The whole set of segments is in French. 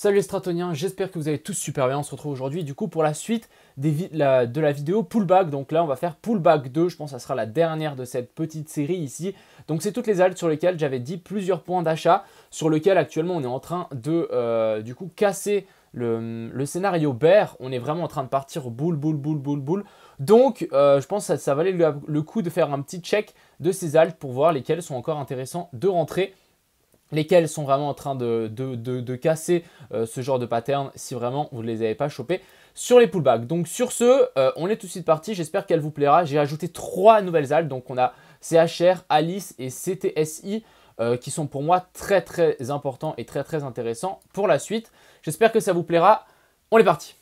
Salut les Stratoniens, j'espère que vous allez tous super bien. On se retrouve aujourd'hui du coup pour la suite de la vidéo pullback. Donc là on va faire pullback 2, je pense que ça sera la dernière de cette petite série ici. Donc c'est toutes les alts sur lesquelles j'avais dit plusieurs points d'achat, sur lesquels actuellement on est en train de du coup casser le scénario bear. On est vraiment en train de partir boule. Donc je pense que ça valait le coup de faire un petit check de ces alts pour voir lesquels sont encore intéressants de rentrer, lesquels sont vraiment en train de casser ce genre de pattern si vraiment vous ne les avez pas chopés sur les pullbacks. Donc sur ce, on est tout de suite parti, j'espère qu'elle vous plaira. J'ai ajouté 3 nouvelles alts, donc on a CHR, Alice et CTSI qui sont pour moi très importants et très intéressants pour la suite. J'espère que ça vous plaira, on est parti.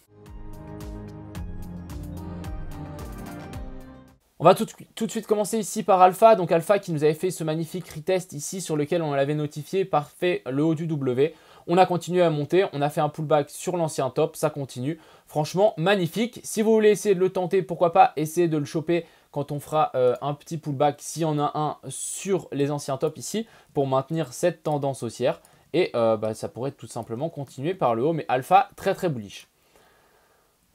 On va tout de suite commencer ici par Alpha. Donc Alpha qui nous avait fait ce magnifique retest ici sur lequel on l'avait notifié, parfait, le haut du W. On a continué à monter, on a fait un pullback sur l'ancien top, ça continue. Franchement, magnifique. Si vous voulez essayer de le tenter, pourquoi pas essayer de le choper quand on fera un petit pullback, s'il y en a un sur les anciens tops ici, pour maintenir cette tendance haussière. Et ça pourrait tout simplement continuer par le haut, mais Alpha, très bullish.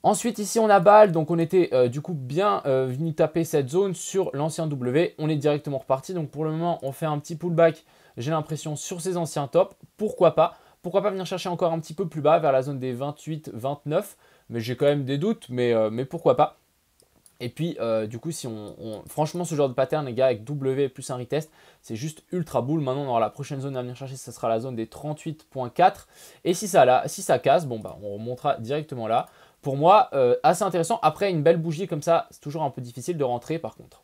Ensuite, ici, on a BAL, donc on était du coup bien venu taper cette zone sur l'ancien W. On est directement reparti, donc pour le moment, on fait un petit pullback, j'ai l'impression, sur ces anciens tops. Pourquoi pas? Pourquoi pas venir chercher encore un petit peu plus bas, vers la zone des 28-29, mais j'ai quand même des doutes, mais pourquoi pas? Et puis, du coup, si franchement, ce genre de pattern, les gars, avec W plus un retest, c'est juste ultra bull. Maintenant, on aura la prochaine zone à venir chercher, ça sera la zone des 38.4. Et si ça casse, bon, bah, on remontera directement là. Pour moi, assez intéressant. Après, une belle bougie comme ça, c'est toujours un peu difficile de rentrer par contre.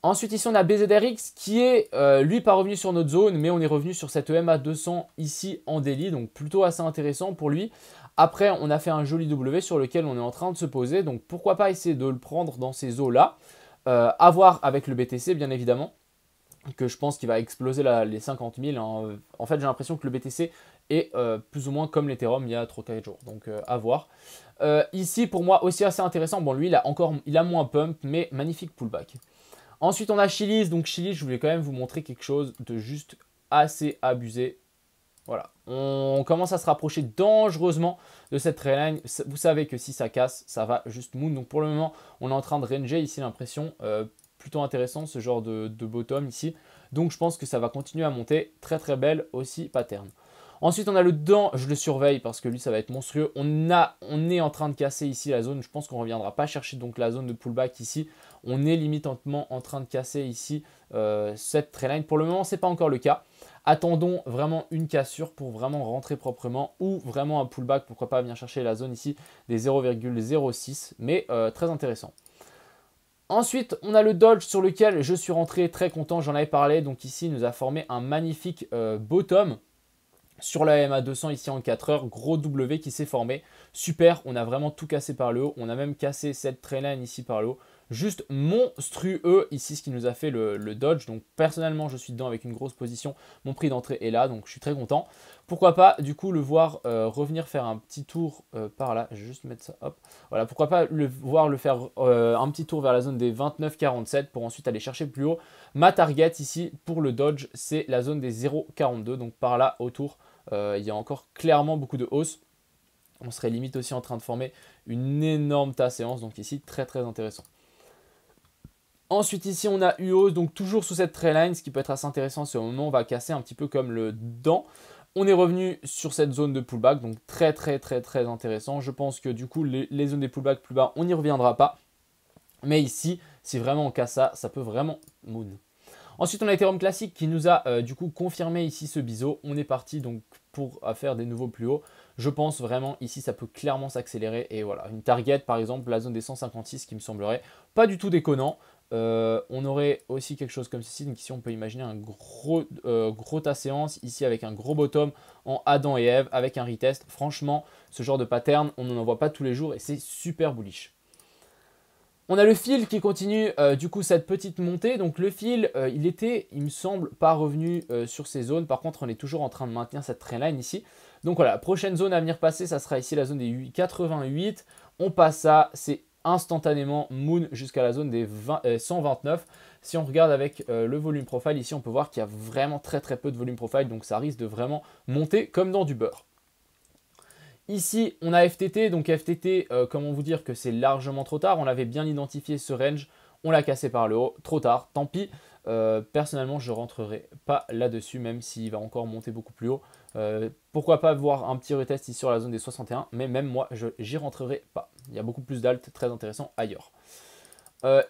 Ensuite, ici, on a BZRX qui est, lui, pas revenu sur notre zone, mais on est revenu sur cette EMA200 ici en daily, donc plutôt assez intéressant pour lui. Après, on a fait un joli W sur lequel on est en train de se poser, donc pourquoi pas essayer de le prendre dans ces eaux-là. À voir avec le BTC, bien évidemment, que je pense qu'il va exploser les 50 000. Hein. En fait, j'ai l'impression que le BTC est plus ou moins comme l'Ethereum il y a 3-4 jours, donc à voir. Ici, pour moi, aussi assez intéressant. Bon, lui, il a moins pump, mais magnifique pullback. Ensuite, on a Chiliz. Donc, Chiliz, je voulais quand même vous montrer quelque chose de juste assez abusé. Voilà. On commence à se rapprocher dangereusement de cette trendline. Vous savez que si ça casse, ça va juste moon. Donc, pour le moment, on est en train de ranger ici l'impression. Plutôt intéressant ce genre de bottom ici. Donc, je pense que ça va continuer à monter. Très belle aussi pattern. Ensuite, on a le dedans, je le surveille parce que lui, ça va être monstrueux. On est en train de casser ici la zone. Je pense qu'on ne reviendra pas chercher donc la zone de pullback ici. On est limitement en train de casser ici cette trendline. Pour le moment, ce n'est pas encore le cas. Attendons vraiment une cassure pour vraiment rentrer proprement ou vraiment un pullback. Pourquoi pas venir chercher la zone ici des 0,06. Mais très intéressant. Ensuite, on a le Dodge sur lequel je suis rentré très content. J'en avais parlé. Donc ici, il nous a formé un magnifique bottom. Sur la MA200 ici en 4 heures, gros W qui s'est formé. Super, on a vraiment tout cassé par le haut. On a même cassé cette trendline ici par le haut. Juste monstrueux ici ce qui nous a fait le Dodge. Donc personnellement, je suis dedans avec une grosse position. Mon prix d'entrée est là, donc je suis très content. Pourquoi pas du coup le voir revenir faire un petit tour par là. Je vais juste mettre ça, hop. Voilà, pourquoi pas le faire un petit tour vers la zone des 29,47 pour ensuite aller chercher plus haut. Ma target ici pour le Dodge, c'est la zone des 0,42. Donc par là autour. Il y a encore clairement beaucoup de hausse. On serait limite aussi en train de former une énorme tasse séance. Donc ici, très intéressant. Ensuite, ici, on a UOS. Donc toujours sous cette trendline. Ce qui peut être assez intéressant, c'est au moment où on va casser un petit peu comme le dent. On est revenu sur cette zone de pullback. Donc très intéressant. Je pense que du coup, les zones des pullbacks plus bas, on n'y reviendra pas. Mais ici, si vraiment on casse ça, ça peut vraiment moon. Ensuite, on a Ethereum classique qui nous a du coup confirmé ici ce biseau. On est parti donc pour faire des nouveaux plus hauts. Je pense vraiment ici, ça peut clairement s'accélérer. Et voilà, une target par exemple, la zone des 156 qui me semblerait pas du tout déconnant. On aurait aussi quelque chose comme ceci. Donc ici, on peut imaginer un gros tas séance ici avec un gros bottom en Adam et Ève avec un retest. Franchement, ce genre de pattern, on n'en voit pas tous les jours et c'est super bullish. On a le fil qui continue du coup cette petite montée. Donc le fil, il me semble, pas revenu sur ces zones. Par contre, on est toujours en train de maintenir cette trendline ici. Donc voilà, la prochaine zone à venir passer, ça sera ici la zone des 88. On passe ça, c'est instantanément moon jusqu'à la zone des 129. Si on regarde avec le volume profile, ici on peut voir qu'il y a vraiment très peu de volume profile. Donc ça risque de vraiment monter comme dans du beurre. Ici, on a FTT, donc FTT, comment vous dire que c'est largement trop tard. On avait bien identifié ce range, on l'a cassé par le haut, trop tard, tant pis. Personnellement, je ne rentrerai pas là-dessus, même s'il va encore monter beaucoup plus haut. Pourquoi pas voir un petit retest ici sur la zone des 61, mais même moi, j'y rentrerai pas. Il y a beaucoup plus d'alt très intéressant ailleurs.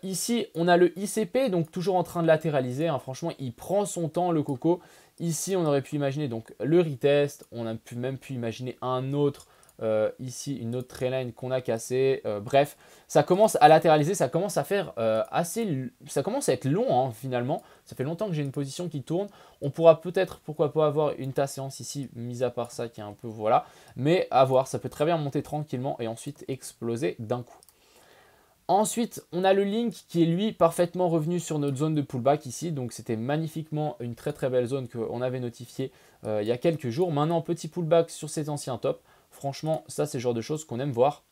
Ici, on a le ICP, donc toujours en train de latéraliser. Hein. Franchement, il prend son temps, le coco. Ici, on aurait pu imaginer donc le retest. On a même pu imaginer un autre. Ici, une autre trendline qu'on a cassée. Bref, ça commence à latéraliser. Ça commence à faire ça commence à être long hein, finalement. Ça fait longtemps que j'ai une position qui tourne. On pourra peut-être, pourquoi pas, avoir une tasse séance ici, mis à part ça qui est un peu voilà. Mais à voir, ça peut très bien monter tranquillement et ensuite exploser d'un coup. Ensuite, on a le Link qui est lui parfaitement revenu sur notre zone de pullback ici. Donc c'était magnifiquement une très très belle zone qu'on avait notifiée il y a quelques jours. Maintenant, petit pullback sur ces anciens tops. Franchement, ça c'est le genre de choses qu'on aime voir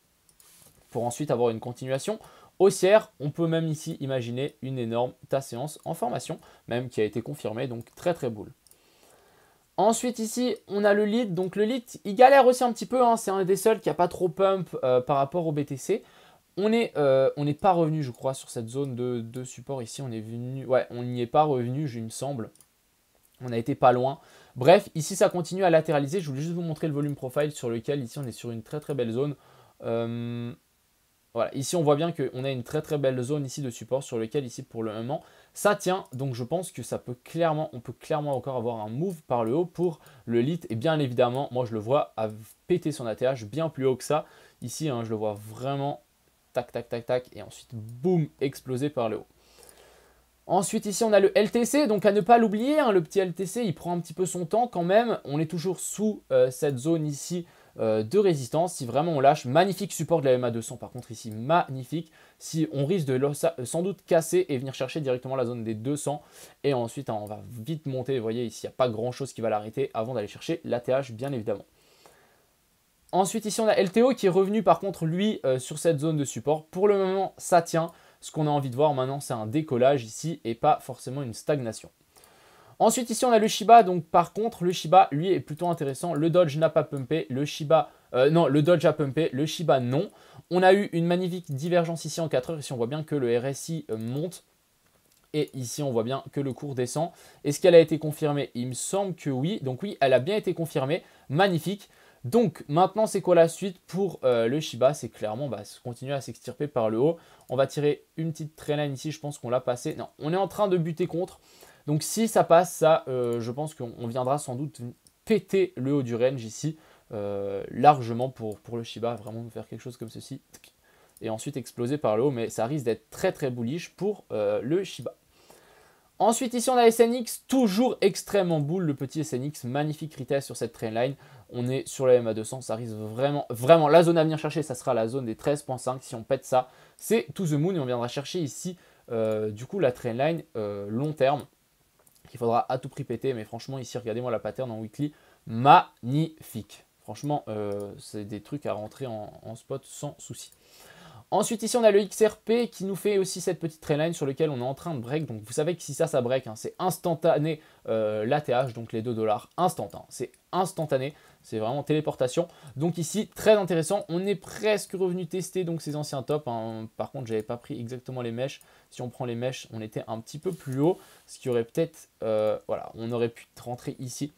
pour ensuite avoir une continuation haussière. On peut même ici imaginer une énorme tasse séance en formation, même qui a été confirmée. Donc très très boule. Ensuite ici, on a le lead. Donc le lead, il galère aussi un petit peu. Hein. C'est un des seuls qui n'a pas trop pump par rapport au BTC. On n'est pas revenu, je crois, sur cette zone de support ici. On est venu, ouais, on n'y est pas revenu, il me semble. On a été pas loin. Bref, ici, ça continue à latéraliser. Je voulais juste vous montrer le volume profile sur lequel, ici, on est sur une très très belle zone. Voilà, ici, on voit bien qu'on a une très très belle zone ici de support sur lequel, ici, pour le moment, ça tient. Donc, je pense que ça peut clairement, on peut clairement encore avoir un move par le haut pour le lit. Et bien évidemment, moi, je le vois à péter son ATH bien plus haut que ça. Ici, hein, je le vois vraiment tac, tac, tac, tac, et ensuite, boum, explosé par le haut. Ensuite, ici, on a le LTC, donc à ne pas l'oublier, hein, le petit LTC, il prend un petit peu son temps quand même. On est toujours sous cette zone ici de résistance. Si vraiment on lâche, magnifique support de la MA200, par contre ici, magnifique. Si on risque de sans doute casser et venir chercher directement la zone des 200. Et ensuite, hein, on va vite monter, vous voyez, ici, il n'y a pas grand-chose qui va l'arrêter avant d'aller chercher l'ATH, bien évidemment. Ensuite, ici, on a LTO qui est revenu par contre, lui, sur cette zone de support. Pour le moment, ça tient. Ce qu'on a envie de voir maintenant, c'est un décollage ici et pas forcément une stagnation. Ensuite, ici, on a le Shiba. Donc, par contre, le Shiba, lui, est plutôt intéressant. Le Dodge n'a pas pumpé. Le Shiba, non, le Dodge a pumpé. Le Shiba, non. On a eu une magnifique divergence ici en 4 heures. Ici, on voit bien que le RSI monte. Et ici, on voit bien que le cours descend. Est-ce qu'elle a été confirmée? Il me semble que oui. Donc oui, elle a bien été confirmée. Magnifique. Donc maintenant, c'est quoi la suite pour le Shiba? C'est clairement continuer à s'extirper par le haut. On va tirer une petite trendline ici. Je pense qu'on l'a passé. Non, on est en train de buter contre. Donc si ça passe, ça, je pense qu'on viendra sans doute péter le haut du range ici. Largement pour le Shiba. Vraiment faire quelque chose comme ceci. Et ensuite exploser par le haut. Mais ça risque d'être très très bullish pour le Shiba. Ensuite, ici, on a SNX, toujours extrêmement boule, le petit SNX, magnifique retest sur cette trendline. On est sur la MA200, ça risque vraiment, la zone à venir chercher, ça sera la zone des 13.5. Si on pète ça, c'est to the moon et on viendra chercher ici, du coup, la trendline long terme, qu'il faudra à tout prix péter. Mais franchement, ici, regardez-moi la pattern en weekly, magnifique. Franchement, c'est des trucs à rentrer en spot sans souci. Ensuite, ici, on a le XRP qui nous fait aussi cette petite trendline sur laquelle on est en train de break. Donc, vous savez que si ça break, hein, c'est instantané l'ATH, donc les 2 $, instant. Hein, c'est instantané, c'est vraiment téléportation. Donc ici, très intéressant. On est presque revenu tester donc ces anciens tops. Hein. Par contre, je n'avais pas pris exactement les mèches. Si on prend les mèches, on était un petit peu plus haut. Ce qui aurait peut-être, voilà, on aurait pu rentrer ici.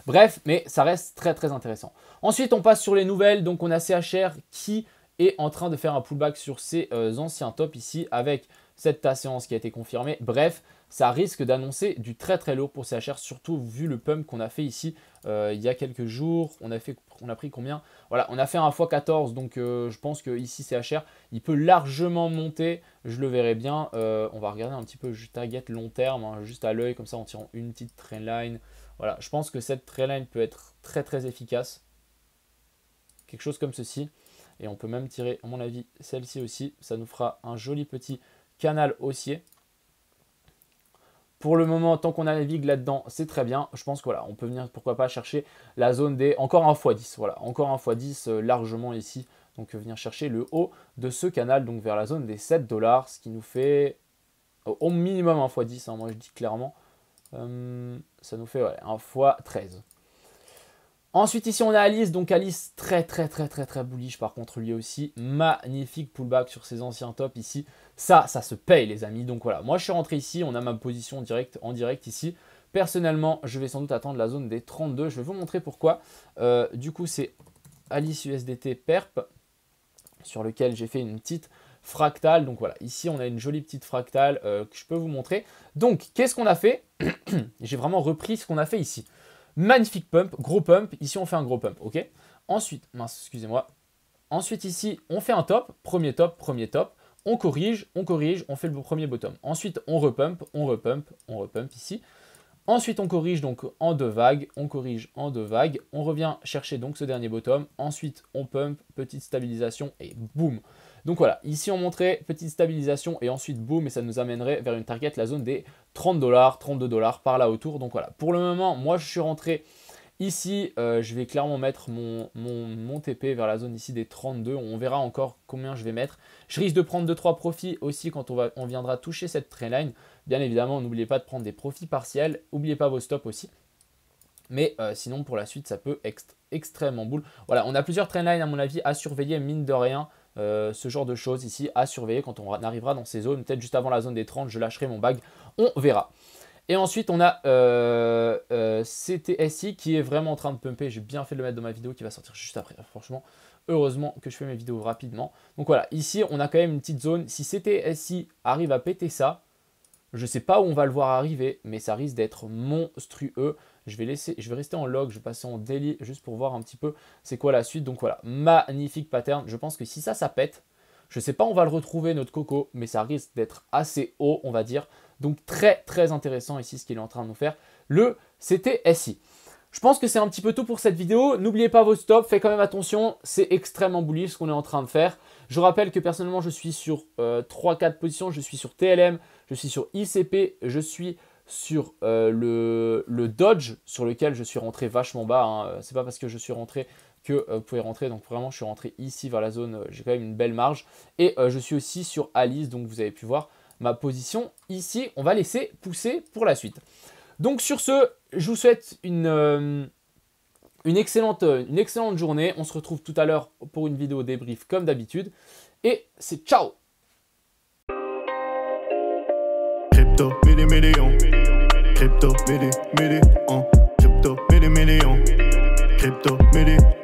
Bref, mais ça reste très très intéressant. Ensuite, on passe sur les nouvelles. Donc, on a CHR qui est en train de faire un pullback sur ses anciens tops ici avec cette séance qui a été confirmée. Bref, ça risque d'annoncer du très très lourd pour CHR, surtout vu le pump qu'on a fait ici il y a quelques jours. On a pris combien? Voilà, on a fait un x14, donc je pense que ici CHR, il peut largement monter. Je le verrai bien. On va regarder un petit peu, je target long terme, hein, juste à l'œil, comme ça en tirant une petite trendline. Voilà, je pense que cette trendline peut être très très efficace. Quelque chose comme ceci. Et on peut même tirer, à mon avis, celle-ci aussi. Ça nous fera un joli petit canal haussier. Pour le moment, tant qu'on a navigue là-dedans, c'est très bien. Je pense que voilà, on peut venir, pourquoi pas, chercher la zone des... Encore un x10, voilà. Encore un x10 largement ici. Donc, venir chercher le haut de ce canal, donc vers la zone des 7 $. Ce qui nous fait au minimum un x10, hein, moi je dis clairement. Ça nous fait ouais, un x13. Ensuite, ici, on a Alice. Donc, Alice, très bullish. Par contre, lui aussi, magnifique pullback sur ses anciens tops ici. Ça se paye, les amis. Donc, voilà. Moi, je suis rentré ici. On a ma position en direct ici. Personnellement, je vais sans doute attendre la zone des 32. Je vais vous montrer pourquoi. Du coup, c'est Alice USDT Perp sur lequel j'ai fait une petite fractale. Donc, voilà. Ici, on a une jolie petite fractale que je peux vous montrer. Donc, qu'est-ce qu'on a fait? J'ai vraiment repris ce qu'on a fait ici. Magnifique pump, gros pump. Ici, on fait un gros pump, ok. Ensuite, mince, excusez-moi. Ensuite, ici, on fait un top. Premier top, premier top. On corrige, on fait le premier bottom. Ensuite, on repump ici. Ensuite, on corrige donc en 2 vagues. On corrige en 2 vagues. On revient chercher donc ce dernier bottom. Ensuite, on pump, petite stabilisation et boum. Donc voilà, ici on montrait petite stabilisation et ensuite boum, et ça nous amènerait vers une target, la zone des $30, $32 par là autour. Donc voilà, pour le moment, moi je suis rentré ici, je vais clairement mettre mon TP vers la zone ici des 32. On verra encore combien je vais mettre. Je risque de prendre 2-3 profits aussi quand on viendra toucher cette trendline. Bien évidemment, n'oubliez pas de prendre des profits partiels. N'oubliez pas vos stops aussi. Mais sinon, pour la suite, ça peut être extrêmement boule. Voilà, on a plusieurs trendlines à mon avis à surveiller, mine de rien. Ce genre de choses ici à surveiller quand on arrivera dans ces zones. Peut-être juste avant la zone des 30, je lâcherai mon bag. On verra. Et ensuite, on a CTSI qui est vraiment en train de pumper. J'ai bien fait de le mettre dans ma vidéo qui va sortir juste après. Franchement, heureusement que je fais mes vidéos rapidement. Donc voilà, ici, on a quand même une petite zone. Si CTSI arrive à péter ça, je ne sais pas où on va le voir arriver, mais ça risque d'être monstrueux. Je vais rester en log, je vais passer en daily juste pour voir un petit peu c'est quoi la suite. Donc voilà, magnifique pattern. Je pense que si ça pète, je ne sais pas où on va le retrouver notre coco, mais ça risque d'être assez haut, on va dire. Donc très intéressant ici ce qu'il est en train de nous faire. Le CTSI. Je pense que c'est un petit peu tout pour cette vidéo. N'oubliez pas vos stops, faites quand même attention. C'est extrêmement bullish ce qu'on est en train de faire. Je rappelle que personnellement, je suis sur 3-4 positions. Je suis sur TLM, je suis sur ICP, je suis sur le Dodge sur lequel je suis rentré vachement bas. Hein. C'est pas parce que je suis rentré que vous pouvez rentrer. Donc vraiment, je suis rentré ici vers la zone. J'ai quand même une belle marge. Et je suis aussi sur Alice. Donc vous avez pu voir ma position ici. On va laisser pousser pour la suite. Donc sur ce, je vous souhaite une excellente journée. On se retrouve tout à l'heure pour une vidéo débrief comme d'habitude. Et c'est ciao! Crypto, million. Crypto, million. Crypto, million.